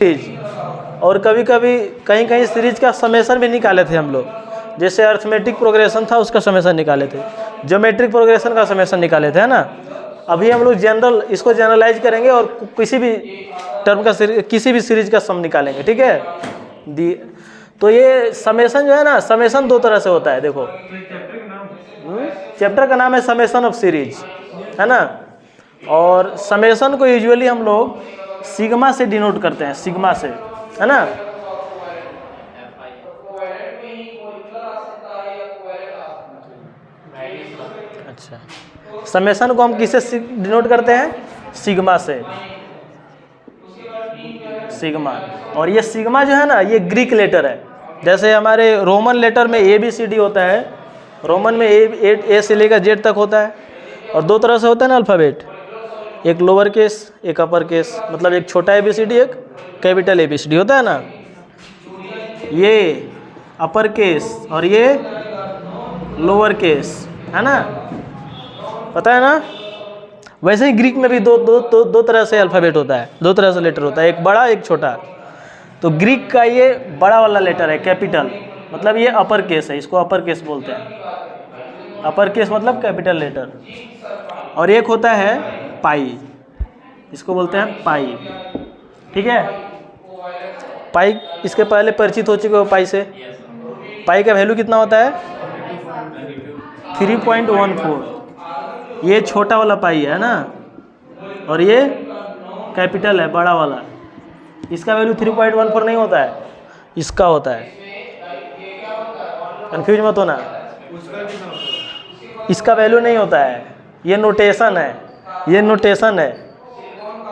और कभी कभी कहीं कहीं सीरीज का समेशन भी निकाले थे हम लोग, जैसे अर्थमेटिक प्रोग्रेशन था उसका समेशन निकाले थे, ज्योमेट्रिक प्रोग्रेशन का समेशन निकाले थे, है ना। अभी हम लोग जनरल इसको जनरलाइज करेंगे और किसी भी टर्म का किसी भी सीरीज का सम निकालेंगे, ठीक है। तो ये समेशन जो है ना, समेशन दो तरह से होता है, देखो चैप्टर का नाम है समेशन ऑफ सीरीज, है ना। और समेशन को यूजुअली हम लोग सिग्मा से डिनोट करते हैं, सिग्मा से, है ना। अच्छा, समेशन को हम किससे डिनोट करते हैं? सिग्मा से, सिग्मा। और ये सिग्मा जो है ना, ये ग्रीक लेटर है। जैसे हमारे रोमन लेटर में ABCD होता है, रोमन में ए से लेकर जेड तक होता है, और दो तरह से होता है ना अल्फ़ाबेट, एक लोअर केस एक अपर केस, मतलब एक छोटा ABCD एक कैपिटल ABCD होता है ना, ये अपर केस और ये लोअर केस, है ना, पता है ना। वैसे ही ग्रीक में भी दो तरह से अल्फ़ाबेट होता है, दो तरह से लेटर होता है, एक बड़ा एक छोटा। तो ग्रीक का ये बड़ा वाला लेटर है कैपिटल, मतलब ये अपर केस है, इसको अपर केस बोलते हैं, अपर केस मतलब कैपिटल लेटर। और एक होता है पाई, इसको बोलते हैं पाई, ठीक है। पाई इसके पहले परिचित हो चुके हो पाई से। पाई का वैल्यू कितना होता है? 3.14। ये छोटा वाला पाई है ना, और ये कैपिटल है बड़ा वाला। इसका वैल्यू 3.14 नहीं होता है, इसका होता है, कंफ्यूज मत होना। इसका वैल्यू नहीं होता है, ये नोटेशन है, ये नोटेशन है,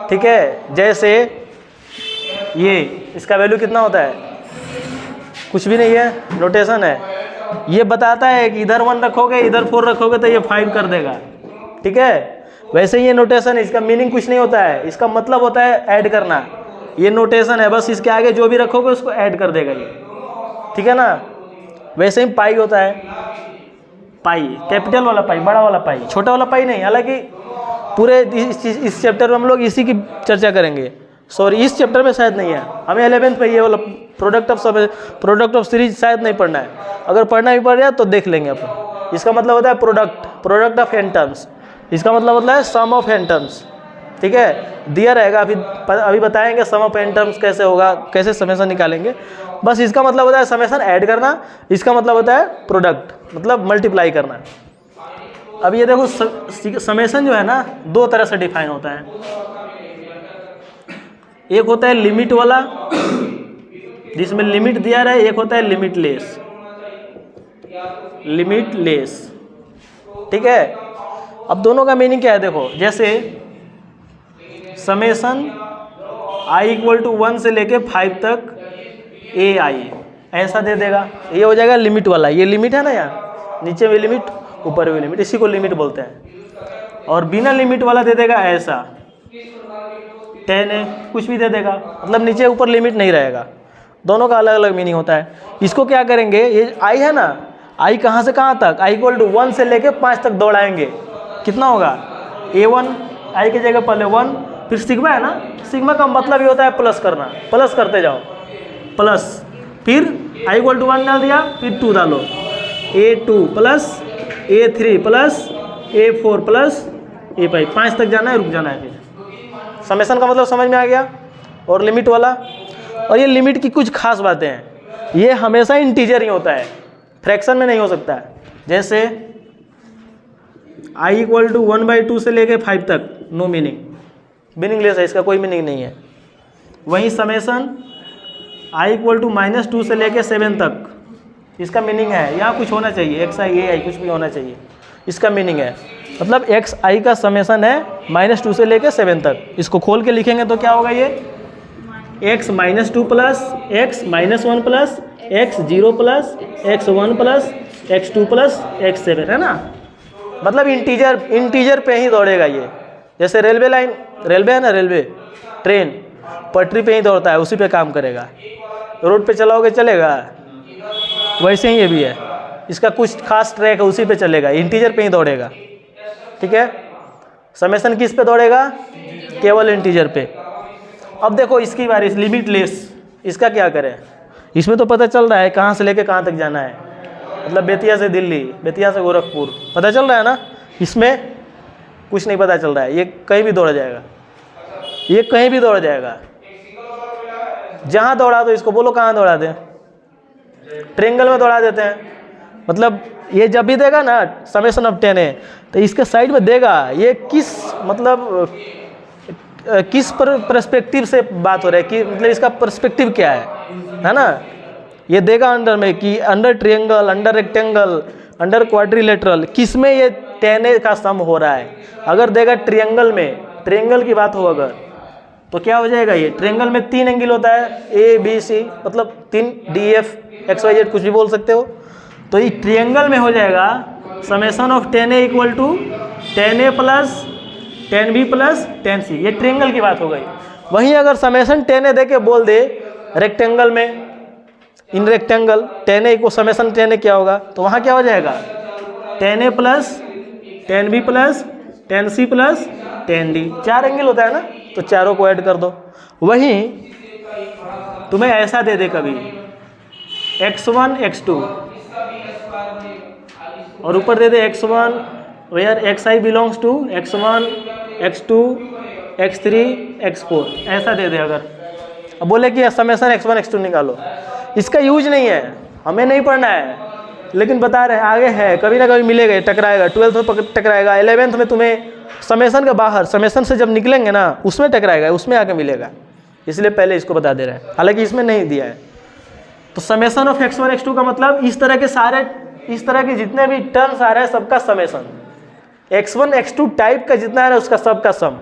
ठीक है। जैसे ये इसका वैल्यू कितना होता है? कुछ भी नहीं है, नोटेशन है। ये बताता है कि इधर 1 रखोगे इधर 4 रखोगे तो ये 5 कर देगा, ठीक है। वैसे ये नोटेशन है, इसका मीनिंग कुछ नहीं होता है, इसका मतलब होता है ऐड करना। ये नोटेशन है, बस इसके आगे जो भी रखोगे उसको ऐड कर देगा ये, ठीक है ना। वैसे ही पाई होता है, पाई कैपिटल वाला पाई, बड़ा वाला पाई, छोटा वाला पाई नहीं। हालांकि पूरे इस चैप्टर में हम लोग इसी की चर्चा करेंगे, सॉरी इस चैप्टर में शायद नहीं है, हमें 11th में ये वाला प्रोडक्ट ऑफ सीरीज शायद नहीं पढ़ना है। अगर पढ़ना भी पड़ जाए तो देख लेंगे अपन। इसका मतलब होता है प्रोडक्ट ऑफ n टर्म्स, इसका मतलब होता है सम ऑफ n टर्म्स, ठीक है। दिया रहेगा, अभी बताएंगे सम ऑफ n टर्म्स कैसे होगा, कैसे समेशन निकालेंगे। बस इसका मतलब होता है समेशन ऐड करना, इसका मतलब होता है प्रोडक्ट मतलब मल्टीप्लाई करना। अब ये देखो समेशन जो है ना, दो तरह से डिफाइन होता है। एक होता है लिमिट वाला जिसमें लिमिट दिया रहे, एक होता है लिमिटलेस, ठीक है। अब दोनों का मीनिंग क्या है देखो, जैसे समेशन i = 1 से लेके 5 तक ai ऐसा दे देगा, ये हो जाएगा लिमिट वाला। ये लिमिट है ना, यहाँ नीचे भी लिमिट ऊपर भी लिमिट, इसी को लिमिट बोलते हैं। और बिना लिमिट वाला दे देगा ऐसा 10 है, कुछ भी दे देगा, मतलब नीचे ऊपर लिमिट नहीं रहेगा। दोनों का अलग अलग मीनिंग होता है। इसको क्या करेंगे, ये i है ना, i कहाँ से कहाँ तक, i = 1 से लेके 5 तक दौड़ाएंगे, कितना होगा a1, i की जगह पहले 1, फिर सिग्मा है ना, सिग्मा का मतलब ये होता है प्लस करना, प्लस करते जाओ, प्लस, फिर i = 1 डाल दिया, फिर 2 डालो, a2 plus a3 plus a4 plus a5, 5 तक जाना है, रुक जाना है। फिर समेशन का मतलब समझ में आ गया। और लिमिट वाला, और ये लिमिट की कुछ खास बातें हैं, ये हमेशा इंटीजर ही होता है, फ्रैक्शन में नहीं हो सकता है। जैसे i = 1/2 से लेके 5 तक नो मीनिंगलेस है, इसका कोई मीनिंग नहीं है। वहीं समेशन i = -2 से लेके 7 तक, इसका मीनिंग है यहाँ कुछ होना चाहिए, xi ai कुछ भी होना चाहिए, इसका मीनिंग है मतलब xi का समेशन है -2 से लेके 7 तक। इसको खोल के लिखेंगे तो क्या होगा, ये x -2 plus x -1 plus x0 plus x1 plus x2 plus x7, है ना। मतलब इंटीजर पे ही दौड़ेगा ये। जैसे रेलवे लाइन, रेलवे है ना, रेलवे ट्रेन पटरी पे ही दौड़ता है, उसी पे काम करेगा। रोड पे चलाओगे चलेगा, वैसे ही ये भी है, इसका कुछ खास ट्रैक है, उसी पे चलेगा, इंटीजर पे ही दौड़ेगा, ठीक है। समेशन किस पे दौड़ेगा, केवल इंटीजर पे। अब देखो इसकी बारी, लिमिटलेस, इसका क्या करें? इसमें तो पता चल रहा है कहाँ से लेके कहाँ तक जाना है, मतलब बेतिया से दिल्ली, बेतिया से गोरखपुर, पता चल रहा है ना। इसमें कुछ नहीं पता चल रहा है, ये कहीं भी दौड़ जाएगा, ये कहीं भी दौड़ जाएगा। जहाँ दौड़ा दो इसको, बोलो कहाँ दौड़ा दें? ट्रेंगल में दौड़ा देते हैं। मतलब ये जब भी देगा ना समेशन ऑफ 10a, तो इसके साइड में देगा, ये किस मतलब किस पर्सपेक्टिव से बात हो रहा है कि मतलब इसका पर्सपेक्टिव क्या है ना। ये देगा अंडर में कि under triangle, under rectangle, under quadrilateral, किस में ये 10a का सम हो रहा है। अगर देगा ट्रायंगल में, ट्रायंगल की बात हो अगर, तो क्या हो जाएगा? ये ट्रायंगल में 3 एंगल होता है, ABC, मतलब 3 DF XYZ कुछ भी बोल सकते हो। तो ये ट्रायंगल में हो जाएगा summation of 10a equal to 10a plus 10b plus 10c, ये ट्रायंगल की बात हो गई। वहीं अगर समेशन 10a दे के बोल दे रेक्टेंगल में, इन रेक्टेंगल 10a को समेशन 10a क्या होगा, तो वहाँ क्या हो जाएगा? 10a plus 10b plus 10c plus 10d, 4 angle होता है ना, तो चारों को ऐड कर दो। वहीं तुम्हें ऐसा दे दे कभी x1 x2 और ऊपर दे दे x1 where xi belongs to x1 x2 x3 x4, ऐसा दे दे अगर, अब बोले कि समेशन x1 x2 निकालो, इसका यूज नहीं है, हमें नहीं पढ़ना है, लेकिन बता रहे हैं आगे है, कभी ना कभी मिलेगा, टकराएगा, 12th में टकराएगा, 11th में तुम्हें समेशन के बाहर, समेशन से जब निकलेंगे ना उसमें टकराएगा, उसमें आके मिलेगा, इसलिए पहले इसको बता दे रहे हैं, हालांकि इसमें नहीं दिया है। तो समेशन ऑफ x1 x2 का मतलब इस तरह के सारे, इस तरह के जितने भी टर्म्स आ रहे हैं सबका समेशन, x1 x2 टाइप का जितना आ रहा है उसका सबका सम।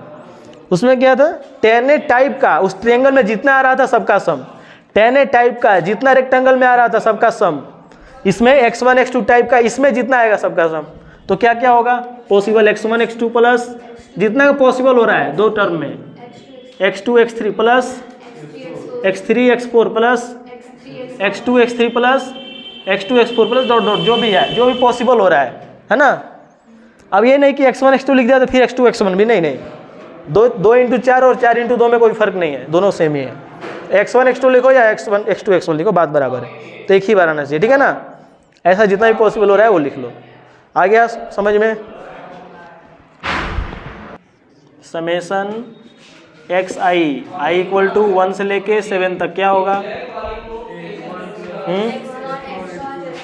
उसमें क्या था? 10a टाइप का उस ट्रायंगल में जितना आ रहा था सबका सम, 10a टाइप का जितना रेक्टेंगल में आ रहा था सबका सम, इसमें x1 x2 टाइप का इसमें जितना आएगा सबका सम। तो क्या क्या होगा? पॉसिबल x1 x2 प्लस जितना पॉसिबल हो रहा है दो टर्म में, x2 x3 plus x3 x4 plus x2 x3 plus x2 x4 plus dot dot, जो भी है, जो भी पॉसिबल हो रहा है ना। अब ये नहीं कि x1 x2 लिख दिया तो फिर x2 x1 भी, नहीं नहीं, 2 इंटू 4 और 4 इंटू 2 में कोई फर्क नहीं है, दोनों सेम ही है। x1 x2 लिखो या x1 x2 x1 लिखो, बात बराबर है, तो एक ही बार आना चाहिए, ठीक है ना। ऐसा जितना भी पॉसिबल हो रहा है वो लिख लो। आ गया समझ में? समेशन xi इक्वल टू 1 से लेके 7 तक क्या होगा?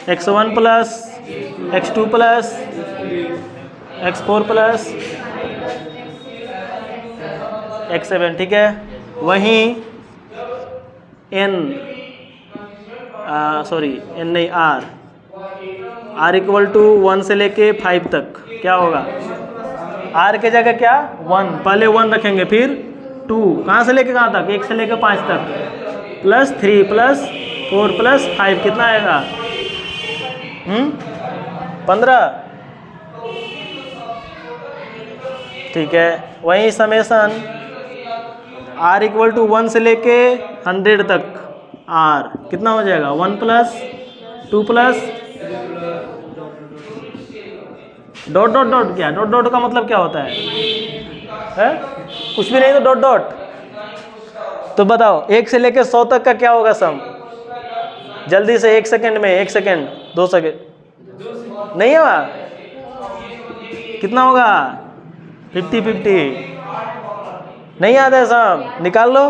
x1 plus x2 plus x4 plus x7, ठीक है। वहीं n नहीं r इक्वल टू 1 से लेके 5 तक क्या होगा? r के जगह क्या? 1, पहले 1 रखेंगे, फिर 2, कहाँ से लेके कहाँ तक? 1 से लेके 5 तक, प्लस 3 प्लस 4 प्लस 5, कितना आएगा? 15, ठीक है। वहीं समेशन r इक्वल टू 1 से लेके 100 तक r कितना हो जाएगा? 1 plus 2 plus dot dot dot, क्या डॉट डॉट का मतलब क्या होता है? कुछ भी नहीं तो डॉट डॉट। तो बताओ 1 से लेके 100 तक का क्या होगा सम? जल्दी से 1 सेकेंड में, 1 सेकेंड, 2 सेकेंड, नहीं है वहाँ? कितना होगा? 50-50, नहीं आता है सम? निकाल लो,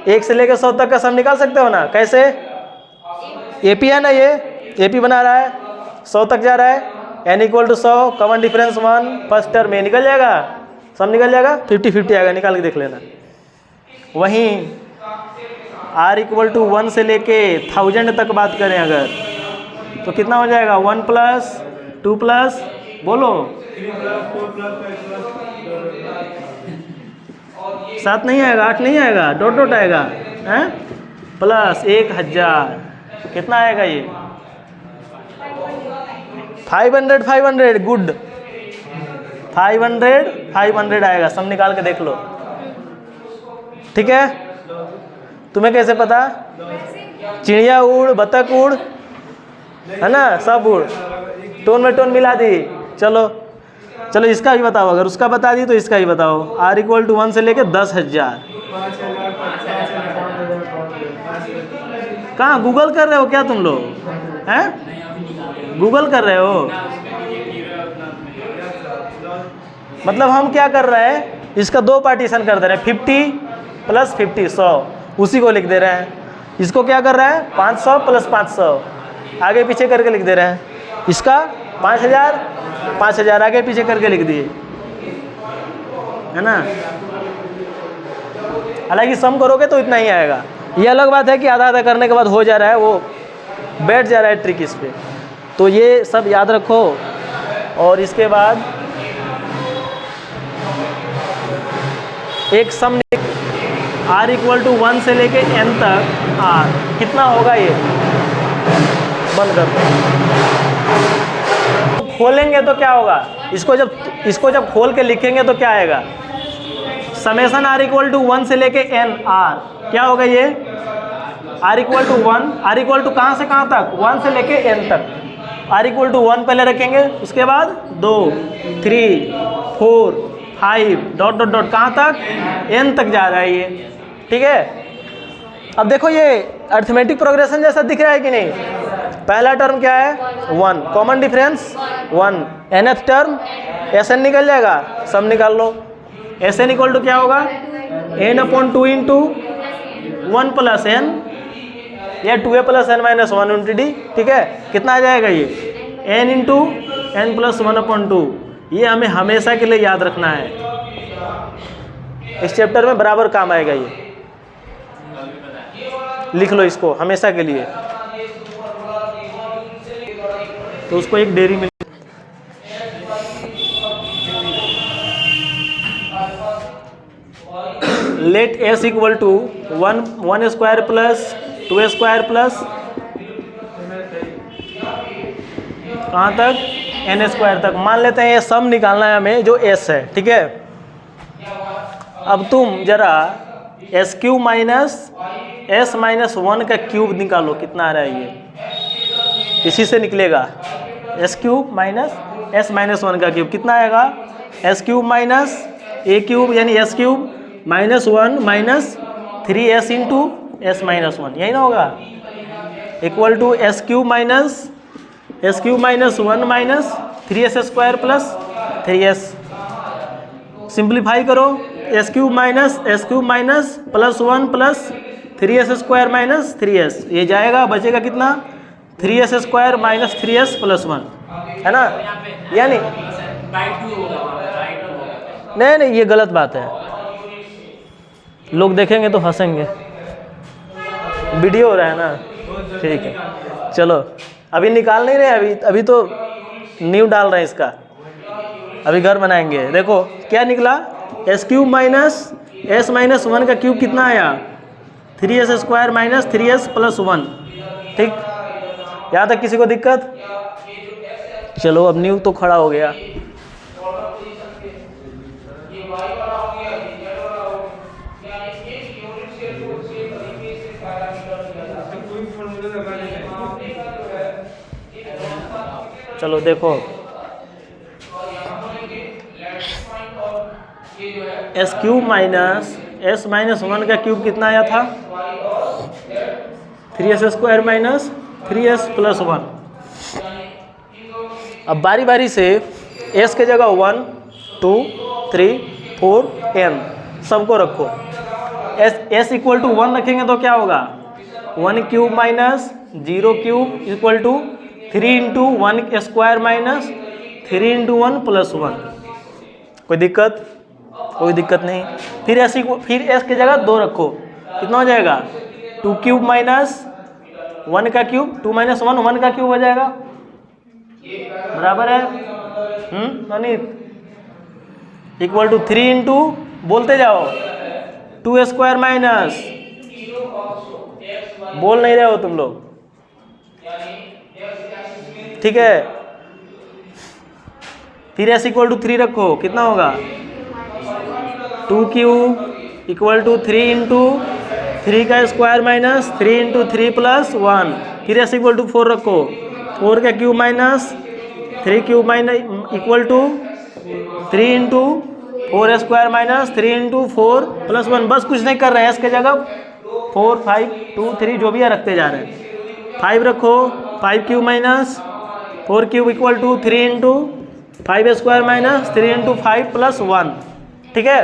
1 से लेकर 100 तक का सम निकाल सकते हो ना। कैसे? एपी है ना, ये एपी बना रहा है, 100 तक जा रहा है, n equal to 100, common difference 1, first term में निकल जाएगा, सम निकल जाएगा, 50-50 आएगा, निकाल के देख लेना। वहीं r इक्वल टू 1 से लेके 1000 तक बात करें अगर, तो कितना हो जाएगा? 1 प्लस 2 प्लस, बोलो 7 नहीं आएगा, 8 नहीं आएगा, डॉट डॉट आएगा, हैं? प्लस 1000, कितना आएगा ये? 500 गुड, 500 आएगा, सम निकाल के देख लो, ठीक है। तुम्हें कैसे पता? चिड़िया उड़, बतख उड़, है ना, सब उड़, टोन में टोन मिला दी। चलो चलो इसका भी बताओ, अगर उसका बता दी तो इसका ही बताओ। r इक्वल टू 1 से लेके 10,000 कहाँ गूगल कर रहे हो क्या तुम लोग हैं? गूगल कर रहे हो? मतलब हम क्या कर रहे हैं, इसका दो पार्टीशन कर दे रहे हैं, 50 + 50 100, उसी को लिख दे रहे हैं। इसको क्या कर रहा है, 500 + 500 आगे पीछे करके लिख दे रहे हैं। इसका 5000 5000 आगे पीछे करके लिख दिए, है ना। हालांकि सम करोगे तो इतना ही आएगा। ये अलग बात है कि आधा आधा करने के बाद हो जा रहा है, वो बैठ जा रहा है ट्रिक इस पे। तो ये सब याद रखो। और इसके बाद एक सम r = 1 से लेके n तक r कितना होगा, ये बंद कर दो। खोलेंगे तो क्या होगा, इसको जब खोल के लिखेंगे तो क्या आएगा, समेशन r = 1 से लेके n r क्या होगा, ये r = 1, r = कहाँ से कहाँ तक, 1 से लेके n तक। r = 1 पहले रखेंगे, उसके बाद 2 3 4 5 ... कहाँ तक, n तक जा रहा है ये, ठीक है। अब देखो ये अरिथमेटिक प्रोग्रेशन जैसा दिख रहा है कि नहीं। पहला टर्म क्या है, 1, common difference 1, nth term Sn निकल जाएगा, सम निकाल लो। Sn = क्या होगा, n/2 × 1 + n या 2a + n - 1 × d, ठीक है। कितना आ जाएगा ये, n × n + 1/2। ये हमें हमेशा के लिए याद रखना है, इस चैप्टर में बराबर काम आएगा ये। लिख लो इसको हमेशा के लिए। तो उसको एक डेरी मिल, लेट s = 1 2 + 2 2 कहाँ तक, n² तक। मान लेते हैं ये सम निकालना है हमें, जो s है, ठीक है। अब तुम जरा s³ - s - 1 का क्यूब निकालो, कितना आ रहा है ये, इसी से निकलेगा। s³ - s - 1 का क्यूब कितना आएगा, s³ - a³ यानी s³ - 1 - 3s × s - 1, यही ना होगा, equal to s³ - 1 - 3s² + 3s। Simplify करो, s³ - s³ - +1 + 3s² - 3s, ये जाएगा, बचेगा कितना, 3s² - 3s + 1, है ना। यानी नहीं, ये गलत बात है, लोग देखेंगे तो हंसेंगे। वीडियो हो रहा है ना, ठीक है। चलो अभी निकाल नहीं रहे, अभी तो नींव डाल रहे हैं इसका, अभी घर बनाएंगे। देखो क्या निकला, s³ - s - 1 का क्यूब कितना आया, 3s² - 3s + 1, ठीक। यहाँ तक किसी को दिक्कत, चलो अब नींव तो खड़ा हो गया। चलो देखो, s³ - s - 1 का क्यूब कितना आया था, 3s² - 3s + 1। अब बारी बारी से s के जगह 1 2 3 4 n सबको रखो। s = 1 रखेंगे तो क्या होगा, 1³ - 0³ = 3 × 1² - 3 × 1 + 1। कोई दिक्कत, कोई दिक्कत नहीं। फिर s के जगह 2 रखो, कितना हो जाएगा, 2³ - 1 का क्यूब, 2 - 1 1 का क्यूब हो जाएगा, बराबर है अनित, इक्वल टू 3 × बोलते जाओ 2² - बोल नहीं रहे हो तुम लोग, ठीक है। फिर s = 3 रखो, कितना होगा, 2³ = 3 × 3 का स्क्वायर - 3 × 3 + 1। फिर s = 4 रखो, 4 का cube - 3³ - = 3 × 4 square minus 3 into 4 plus 1, बस कुछ नहीं कर रहे हैं, एस के जगह 4 5 2 3 जो भी है रखते जा रहे हैं। 5 रखो, 5 cube minus 4 cube equal to 3 into 5 square minus 3 into 5 plus 1। ठीक है,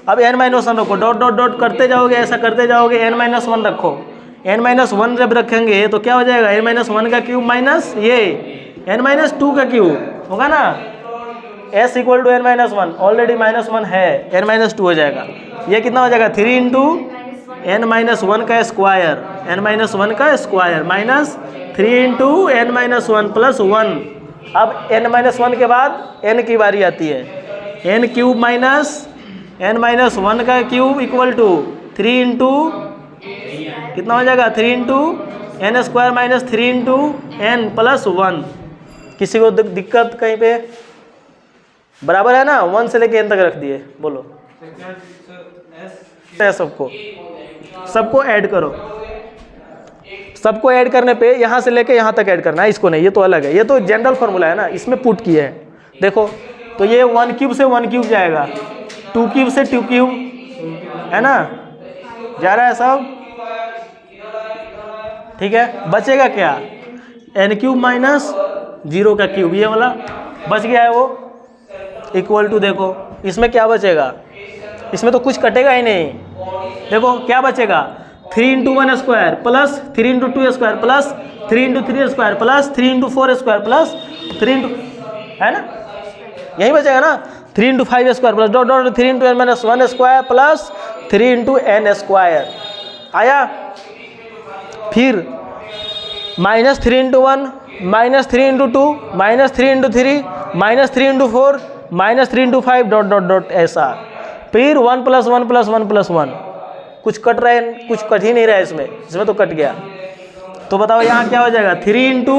अब n माइनस 1 रखो, डॉट डॉट डॉट करते जाओगे, ऐसा करते जाओगे, n माइनस 1 रखो। n माइनस 1 जब रखेंगे तो क्या हो जाएगा, n माइनस 1 का क्यूब माइनस ये n माइनस 2 का क्यूब होगा ना, s equal to n minus 1, already minus 1 है, n माइनस 2 हो जाएगा। ये कितना हो जाएगा, 3 इंटू n माइनस 1 का स्क्वायर, n माइनस 1 का square minus 3 into n minus 1 plus 1। अब n माइनस 1 के बाद n की बारी आती है, n cube minus n minus 1 का क्यूब इक्वल टू 3 इंटू कितना हो जाएगा, 3 into n square minus 3 into N plus 1। किसी को दिक्कत कहीं पे, बराबर है ना, 1 से लेके n तक रख दिए, बोलो सबको ऐड करो, सबको ऐड करने पे यहाँ से लेके यहाँ तक ऐड करना है, इसको नहीं, ये तो अलग है, ये तो जनरल फॉर्मूला है ना, इसमें पुट किए हैं। देखो तो ये 1 क्यूब से 1 क्यूब जाएगा, 2 क्यूब से 2 क्यूब है ना, जा रहा है सब। ठीक है, बचेगा क्या, n क्यूब माइनस 0 का क्यूब, ये वाला बच गया है वो, इक्वल टू, देखो इसमें क्या बचेगा, इसमें तो कुछ कटेगा ही नहीं। देखो क्या बचेगा, 3 into 1 square plus 3 into 2 square plus 3 into 3 square plus 3 into 4 square plus 3 into, है ना, यही बचेगा ना, 3 into 5 square plus dot dot 3 into n minus 1 square plus 3 into n square आया। फिर minus 3 into 1 minus 3 into 2 minus 3 into 3 minus 3 into 4 minus 3 into 5 dot dot dot ऐसा। फिर 1 plus 1 plus 1 plus 1, कुछ कट रहा है, कुछ कट ही नहीं रहा है इसमें, इसमें तो कट गया। तो बताओ यहाँ क्या हो जाएगा, 3 into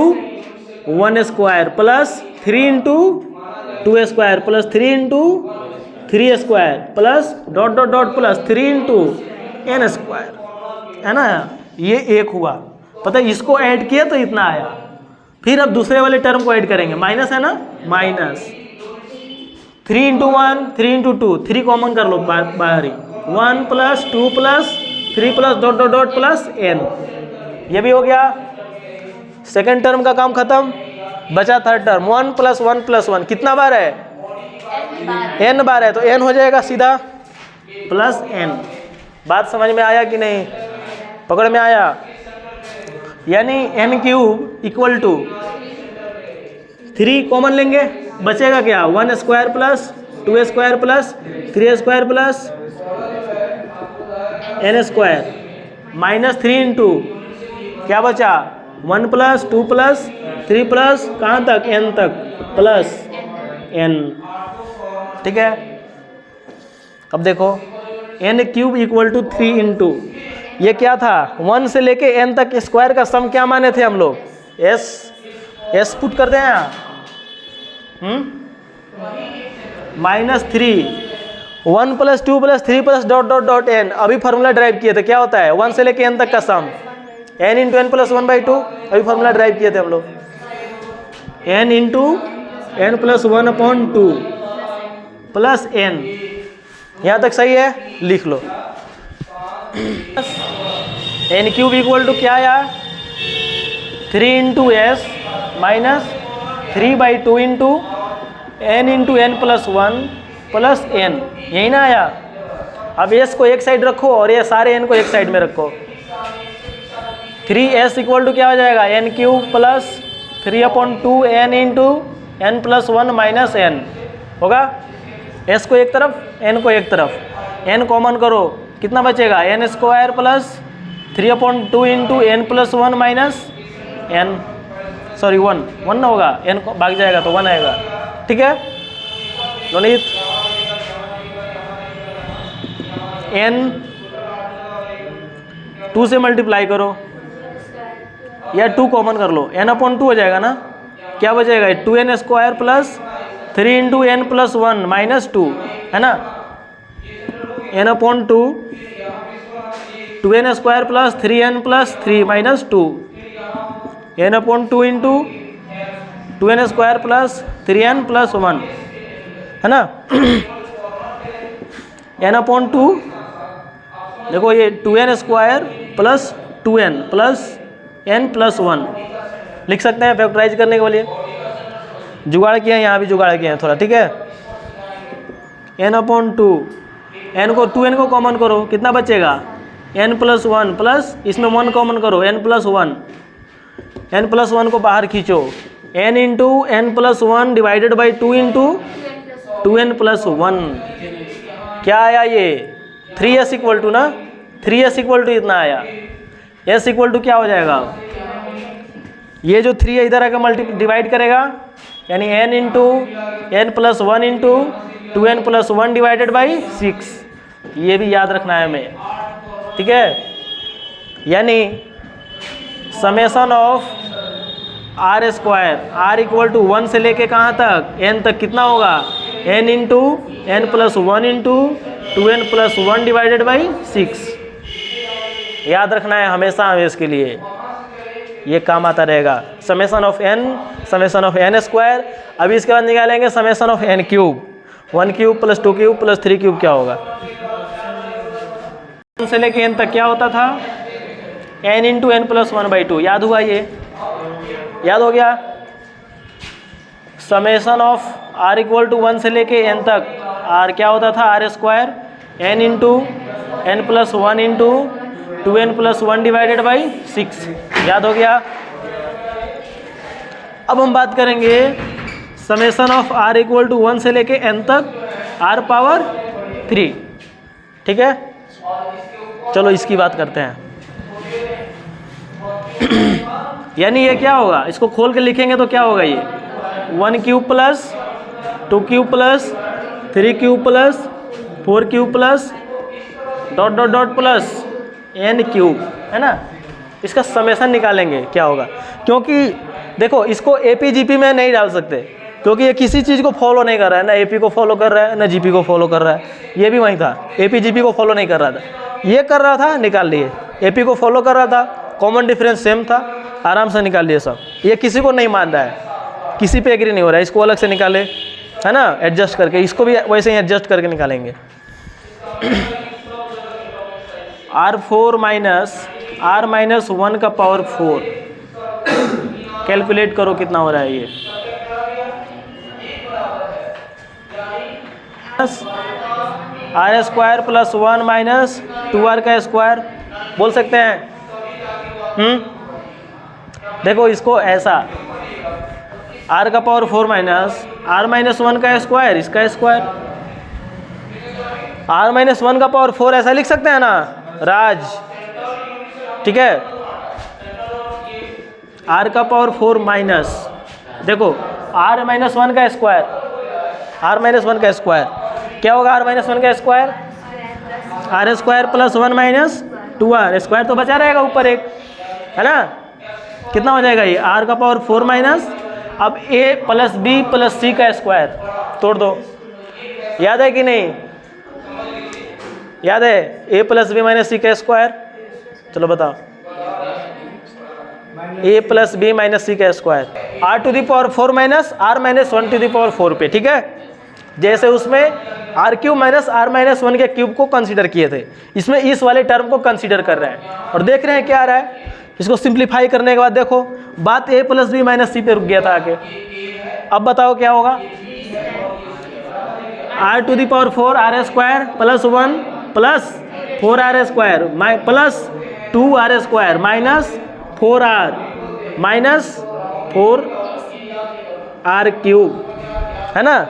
1 square plus 3 into 2 square plus 3 into 3 square plus dot dot dot plus 3 into n square, है ना, ये एक हुआ। पता है इसको ऐड किया तो इतना आया। फिर अब दूसरे वाले टर्म को ऐड करेंगे, माइनस है ना, माइनस 3 इंटू 1 3 इंटू 2, 3 कॉमन कर लो बाहर ही, 1 plus 2 plus 3 plus dot dot dot plus n, ये भी हो गया। सेकेंड टर्म का काम खत्म, बचा थर्ड टर्म, 1 प्लस 1 प्लस 1 कितना बार है, n बार है, तो n हो जाएगा सीधा प्लस n। बात समझ में आया कि नहीं, पकड़ में आया, यानी n cube equal to 3 common लेंगे, बचेगा क्या, 1 square plus 2 square plus 3 square plus n square minus 3 into क्या बचा, 1 प्लस 2 प्लस 3 प्लस कहाँ तक, n तक प्लस n। ठीक है, अब देखो n cube equal to 3 into, ये क्या था, 1 से लेके n तक स्क्वायर का सम क्या माने थे हम लोग, s पुट करते हैं यहाँ, minus 3, 1 plus 2 plus 3 plus dot dot dot n, अभी फार्मूला ड्राइव किए थे, क्या होता है 1 से लेके n तक का सम, n इंटू n प्लस 1/2, अभी फार्मूला ड्राइव किए थे हम लोग, n into n plus 1/2 plus n। यहाँ तक सही है, लिख लो। n क्यूब इक्वल टू क्या आया, 3 into S minus 3/2 into n into n plus 1 plus n, यही ना आया। अब s को एक साइड रखो और ये सारे n को एक साइड में रखो, 3s इक्वल टू क्या हो जाएगा, n cube plus 3/2 n into n plus 1 minus n होगा। s को एक तरफ, n को एक तरफ, n कॉमन करो, कितना बचेगा, n square plus 3/2 into n plus 1 minus n, sorry 1 ना होगा, n भाग जाएगा तो 1 आएगा। ठीक है नवनीत, n 2 से मल्टीप्लाई करो या 2 कॉमन कर लो, n/2 हो जाएगा ना, क्या बचेगा, 2n square plus 3 into n plus 1 minus 2, है ना, n/2 2n square plus 3n plus 3 minus 2, n/2 into 2n square plus 3n plus 1, है ना। n अपॉन 2, देखो ये 2n square plus 2n plus n plus 1 लिख सकते हैं फैक्टराइज करने के लिए। जुगाड़ किया है, यहाँ भी जुगाड़ किया है थोड़ा, ठीक है। n अपॉन 2, n को 2n को कॉमन करो, कितना बचेगा n प्लस 1 प्लस इसमें 1 कॉमन करो n प्लस 1, n प्लस 1 को बाहर खींचो, n into n plus 1 divided by 2 into 2n plus 1, क्या आया ये 3s इक्वल टू ना, 3s इक्वल टू इतना आया। s इक्वल टू क्या हो जाएगा, ये जो 3 है इधर आकर डिवाइड करेगा, यानी n into n plus 1 into 2n plus 1 divided by 6, ये भी याद रखना है हमें, ठीक है। यानी summation of r square, r equal to 1 से लेके कहाँ तक n तक कितना होगा, n into n plus 1 into 2n plus 1 divided by 6, याद रखना है हमेशा हमेशा के लिए, ये काम आता रहेगा। Summation of n square. अभी इसके बाद निकालेंगे summation of n cube, 1 cube plus 2 cube plus 3 cube क्या होगा। से लेके n तक क्या होता था, n इंटू n प्लस 1/2, याद हुआ, ये याद हो गया। Summation of r equal to 1 से लेके n तक r क्या होता था, r square n into n plus 1 into 2n plus 1 divided by 6, याद हो गया। अब हम बात करेंगे summation of r equal to 1 से लेके n तक r पावर 3, ठीक है। चलो इसकी बात करते हैं। यानी ये क्या होगा, इसको खोल के लिखेंगे तो क्या होगा, ये 1 cube plus 2 cube plus 3 cube plus 4 cube plus dot dot dot plus n cube, है ना। इसका समेशन निकालेंगे क्या होगा, क्योंकि देखो इसको AP-GP में नहीं डाल सकते, क्योंकि ये किसी चीज़ को फॉलो नहीं कर रहा है, ना AP को फॉलो कर रहा है ना GP को फॉलो कर रहा है। ये भी वहीं था, AP-GP को फॉलो नहीं कर रहा था, ये कर रहा था, निकाल लिए। AP को फॉलो कर रहा था, कॉमन डिफरेंस सेम था, आराम से निकाल लिए सब। ये किसी को नहीं मान रहा है, किसी पे एग्री नहीं हो रहा है, इसको अलग से निकाले, है ना, एडजस्ट करके। इसको भी वैसे ही एडजस्ट करके निकालेंगे। R4 माइनस 1 का पावर 4, कैलकुलेट करो कितना हो रहा है ये। R square plus 1 minus 2r का स्क्वायर बोल सकते हैं। देखो इसको ऐसा, r का पावर 4 माइनस r माइनस 1 का स्क्वायर, इसका स्क्वायर, r माइनस 1 का पावर 4 ऐसा लिख सकते हैं ना राज, ठीक है। r का पावर 4 माइनस, देखो r माइनस 1 का स्क्वायर, r माइनस 1 का स्क्वायर क्या होगा, r माइनस 1 का square r square plus 1 minus 2r square तो बचा रहेगा ऊपर एक, है ना। कितना हो जाएगा ये, r का पावर 4 माइनस, अब a plus b plus c का स्क्वायर तोड़ दो, याद है कि नहीं, याद है, a plus B minus C का स्क्वायर। चलो बताओ, a plus B minus C का square, r to the power 4 minus r minus 1 to the power 4 पे, ठीक है। जैसे उसमें r cube minus r minus 1 के क्यूब को कंसीडर किए थे, इसमें इस वाले टर्म को कंसीडर कर रहे हैं और देख रहे हैं क्या आ रहा है। इसको सिंप्लीफाई करने के बाद देखो बात a प्लस बी माइनस सी पे रुक गया था आके। अब बताओ क्या होगा, r to the power 4 r square plus 1 plus 4r square plus 2r square minus 4r minus 4r cube, है ना।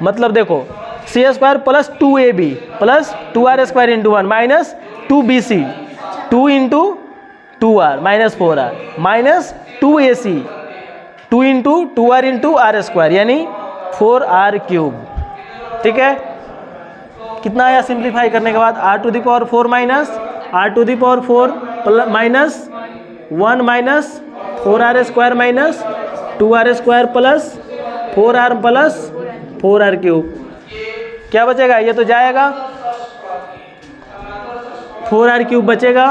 मतलब देखो C square plus 2ab plus 2r square into 1 minus 2bc 2 into 2r minus 4r minus 2ac 2 into 2r into r square यानी 4r cube, ठीक है। कितना आया simplify करने के बाद, r to the power 4 minus r to the power 4 minus 1 minus 4r square minus 2r square plus 4r plus 4r cube, क्या बचेगा, ये तो जाएगा, 4r क्यूब बचेगा,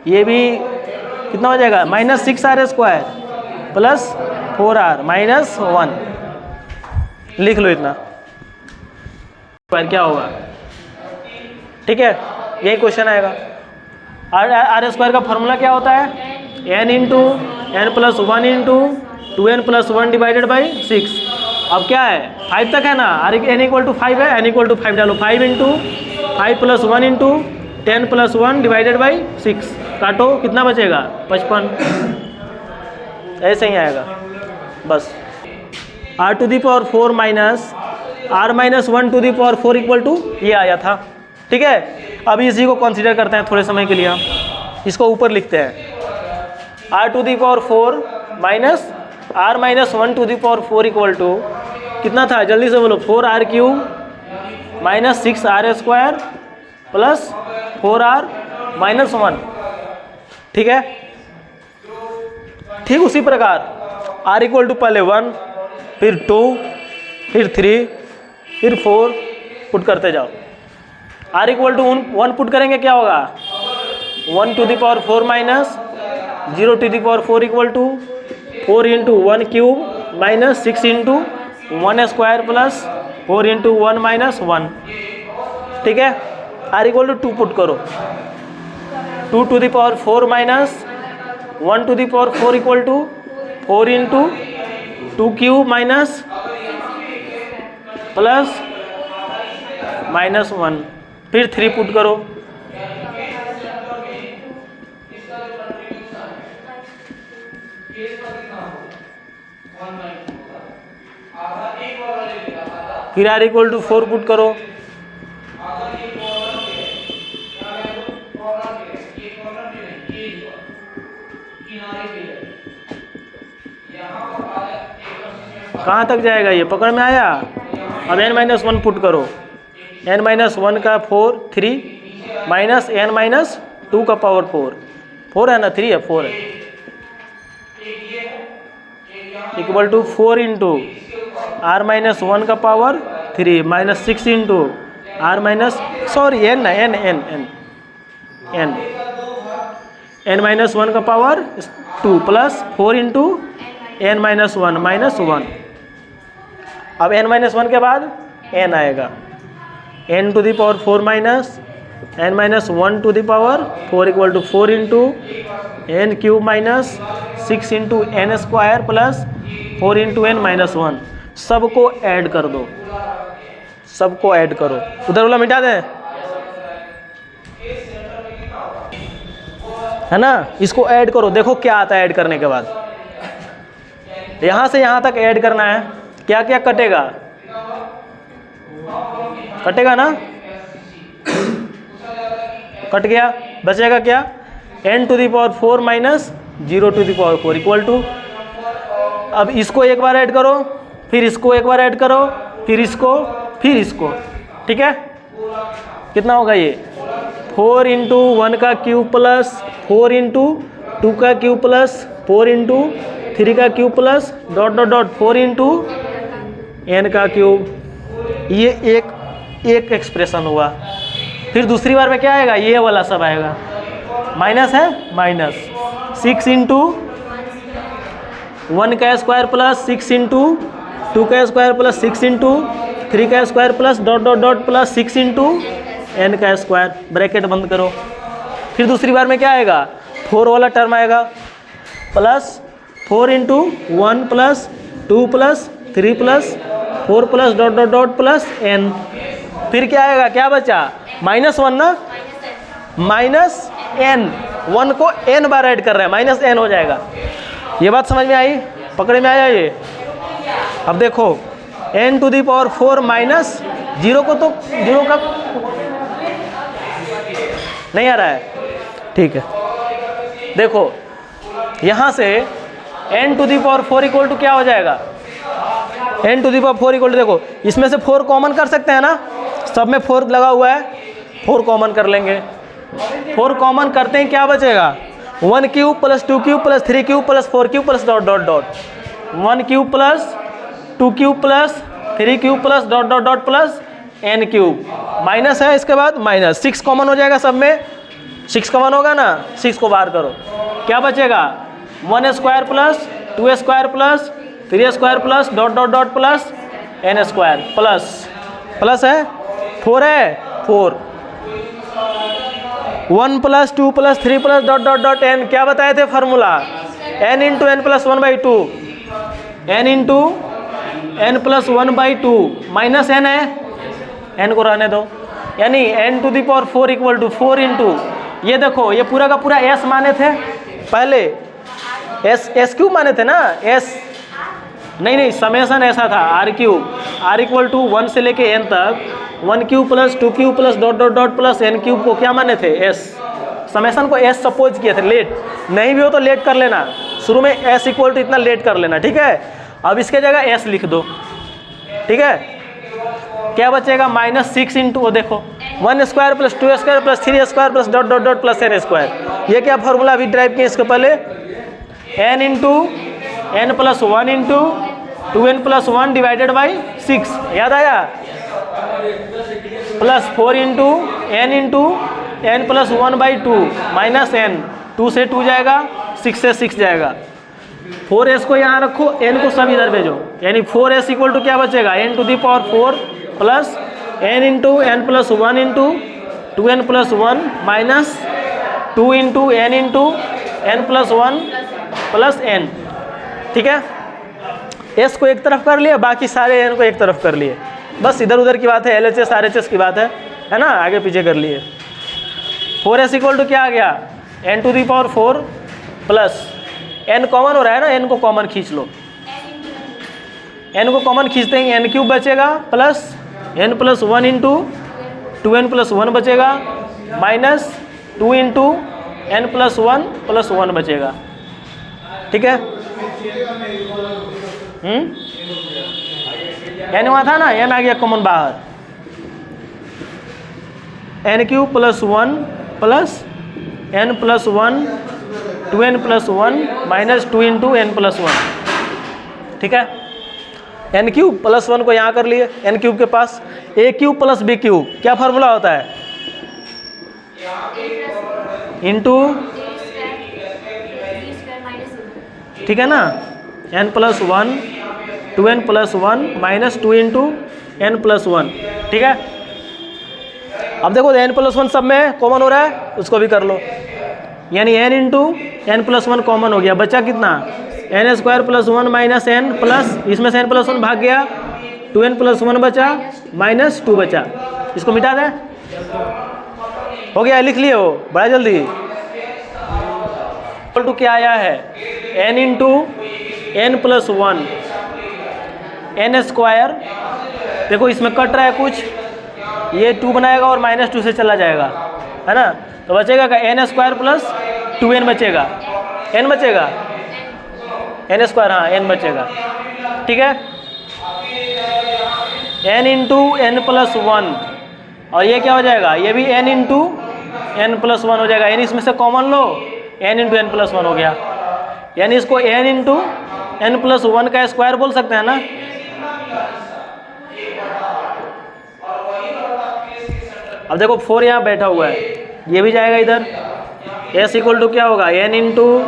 ये भी कितना हो जाएगा minus 6r square plus 4r minus 1, लिख लो इतना। स्क्वायर क्या होगा, ठीक है, यही क्वेश्चन आएगा। आर स्क्वायर का फॉर्मूला क्या होता है, n into N plus 1 into 2n plus 1 divided by 6। अब क्या है 5 तक है ना, n इक्वल टू 5 है, n इक्वल टू 5 डालो, 5 into 5 plus 1 into 10 plus 1 divided by 6, काटो कितना बचेगा 55, ऐसे ही आएगा बस। r to the power 4 minus r minus 1 to the power 4 equal to ये आया था, ठीक है। अभी इसी को कंसीडर करते हैं थोड़े समय के लिए, हम इसको ऊपर लिखते हैं, r to the power 4 minus r minus 1 to the power 4 equal to कितना था, जल्दी से बोलो, 4r cube minus 6r square plus 4r minus 1, ठीक है। ठीक उसी प्रकार r इक्वल टू पहले 1 फिर 2 फिर 3 फिर 4 पुट करते जाओ। r इक्वल टू 1 पुट करेंगे क्या होगा, 1 to the power 4 minus 0 to the power 4 equal to 4 into 1 cube minus 6 into 1 square plus 4 into 1 minus 1, ठीक है। r इक्वल टू 2 पुट करो, 2 to the power 4 minus 1 to the power 4 equal to 4 into 2 cube minus plus minus 1, फिर 3 put करो, फिर r equal to 4 put करो, कहाँ तक जाएगा ये, पकड़ में आया। अब n माइनस 1 पुट करो, n माइनस 1 का 4 3 माइनस n माइनस 2 का पावर 4 है ना, 3 है 4 है, equal to 4 into r minus 1 का power 3 minus 6 into r minus n n minus 1 का power 2 plus 4 into n minus 1 minus 1। अब n माइनस 1 के बाद n आएगा, n to the power 4 minus n minus 1 to the power 4 equal to 4 into n cube minus 6 into n square plus 4 into n minus 1। सबको add कर दो, सबको add करो, उधर वाला मिटा दें, है ना। इसको ऐड करो, देखो क्या आता है ऐड करने के बाद। यहाँ से यहाँ तक ऐड करना है, क्या क्या कटेगा, कटेगा ना, कट गया, बचेगा क्या, n to the power 4 minus 0 to the power 4 equal to. अब इसको एक बार ऐड करो, फिर इसको एक बार ऐड करो, फिर इसको, ठीक है। कितना होगा ये, 4 इंटू 1 का क्यूब प्लस 4 इंटू 2 का क्यूब प्लस 4 इंटू 3 का cube plus dot dot dot 4 into n का क्यूब। ये एक एक्सप्रेशन हुआ। फिर दूसरी बार में क्या आएगा, ये वाला सब आएगा, माइनस है, माइनस 6 इंटू 1 का स्क्वायर प्लस 6 इंटू 2 का स्क्वायर प्लस 6 इंटू 3 का square plus dot dot dot plus 6 into n का स्क्वायर, ब्रैकेट बंद करो। फिर दूसरी बार में क्या आएगा, 4 वाला टर्म आएगा, plus 4 into 1 plus 2 plus 3 plus 4 plus dot dot dot plus n। फिर क्या आएगा, क्या बचा, -1 ना, माइनस n, 1 को n बार ऐड कर रहे हैं, माइनस n हो जाएगा। ये बात समझ में आई, पकड़े में आया ये। अब देखो n to the power 4 minus 0 को, तो 0 का नहीं आ रहा है, ठीक है। देखो यहाँ से n to the power 4 equal to क्या हो जाएगा, n to the power 4 equal to, देखो इसमें से 4 कॉमन कर सकते हैं ना, सब में 4 लगा हुआ है, 4 कॉमन कर लेंगे। 4 कॉमन करते हैं, क्या बचेगा, 1 cube plus 2 cube plus 3 cube plus 4 cube plus dot dot dot, 1 cube plus 2 cube plus 3 cube plus dot dot dot plus n cube, minus है, इसके बाद माइनस 6 कॉमन हो जाएगा, सब में 6 कॉमन होगा ना, 6 को बाहर करो, क्या बचेगा, 1 square plus 2 square plus 3 square plus dot dot dot plus n square, plus है 4 है, 4 1 + 2 + 3 + डॉट डॉट डॉट n, क्या बताए थे formula, n × n + 1/2, n × n + 1/2 minus n है, n को रहने दो, यानी n⁴ = 4 इंटू, ये देखो ये पूरा का पूरा s माने थे पहले, s क्यूब माने थे ना, s नहीं समेसन ऐसा था r क्यूब, r = 1 से लेके n तक 1 cube + 2 cube + dot dot dot plus n cube को क्या माने थे, s, समेसन को s सपोज किए थे, लेट नहीं भी हो तो लेट कर लेना, शुरू में s = इतना लेट कर लेना, ठीक है। अब इसके जगह s लिख दो, ठीक है, क्या बचेगा -6 इंटू, वो देखो 1² + 2² + 3² + dot dot dot plus n², ये क्या फार्मूला अभी ड्राइव किए इसके पहले, n × n + 1 into 2n + 1 divided by 6, याद आया, +4 into n × n + 1/2 minus n, 2 से 2 जाएगा, 6 से 6 जाएगा, 4s को यहाँ रखो, n को सब इधर भेजो, यानी 4s = क्या बचेगा, n⁴ plus n × n + 1 into 2n + 1 minus 2 × n × n + 1 plus n, ठीक है। s को एक तरफ कर लिया, बाकी सारे n को एक तरफ कर लिए, बस इधर उधर की बात है, LHS RHS की बात है ना, आगे पीछे कर लिए। 4s = क्या आ गया, n⁴ प्लस n कॉमन हो रहा है ना, n को कॉमन खींच लो, n को कॉमन खींचते हैं n³ बचेगा, प्लस n + 1 इंटू 2n + 1 बचेगा, माइनस 2 × n + 1 + 1 बचेगा, ठीक है। n वहाँ था ना, n आ गया कॉमन बाहर, n³ + 1 plus n + 1 2n + 1 minus 2 × n + 1, ठीक है। n³ + 1 को यहाँ कर लिए, n³ के पास a³ + b³ क्या फार्मूला होता है, इंटू, ठीक है ना, n + 1 2n + 1 माइनस 2 × n + 1, ठीक है। अब देखो n + 1 सब में कॉमन हो रहा है, उसको भी कर लो, यानी n × n + 1 कॉमन हो गया, बचा कितना, n² + 1 माइनस n प्लस, इसमें से n + 1 भाग गया, 2n + 1 बचा, माइनस 2 बचा, इसको मिटा दें, हो गया, लिख लिए हो बड़ा जल्दी। टू क्या आया है, n × n + 1 n², देखो इसमें कट रहा है कुछ, ये 2 बनाएगा और -2 से चला जाएगा, है ना, तो बचेगा का n² + 2n बचेगा, n बचेगा, n², हाँ n बचेगा, ठीक है। n × n + 1, और ये क्या हो जाएगा, ये भी n × n + 1 हो जाएगा, यानी इसमें से कॉमन लो, n × n + 1 हो गया, यानी इसको n × n + 1 का स्क्वायर बोल सकते हैं ना। अब देखो 4 यहाँ बैठा हुआ है, ये भी जाएगा इधर, s = क्या होगा, n ×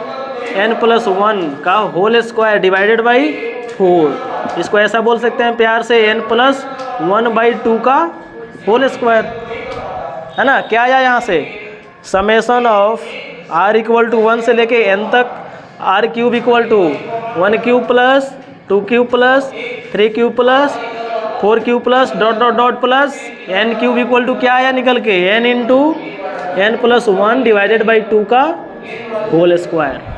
n + 1 का होल स्क्वायर डिवाइडेड बाई 4, इसको ऐसा बोल सकते हैं प्यार से, n + 1/2 का होल स्क्वायर, है ना। क्या आया यहाँ से, समेसन ऑफ r = 1 से लेके n तक, r³ = 1³ + 2³ + 3³ + 4³ + dot dot dot plus n³ = क्या आया निकल के, n × n + 1 डिवाइडेड बाई 2 का होल स्क्वायर।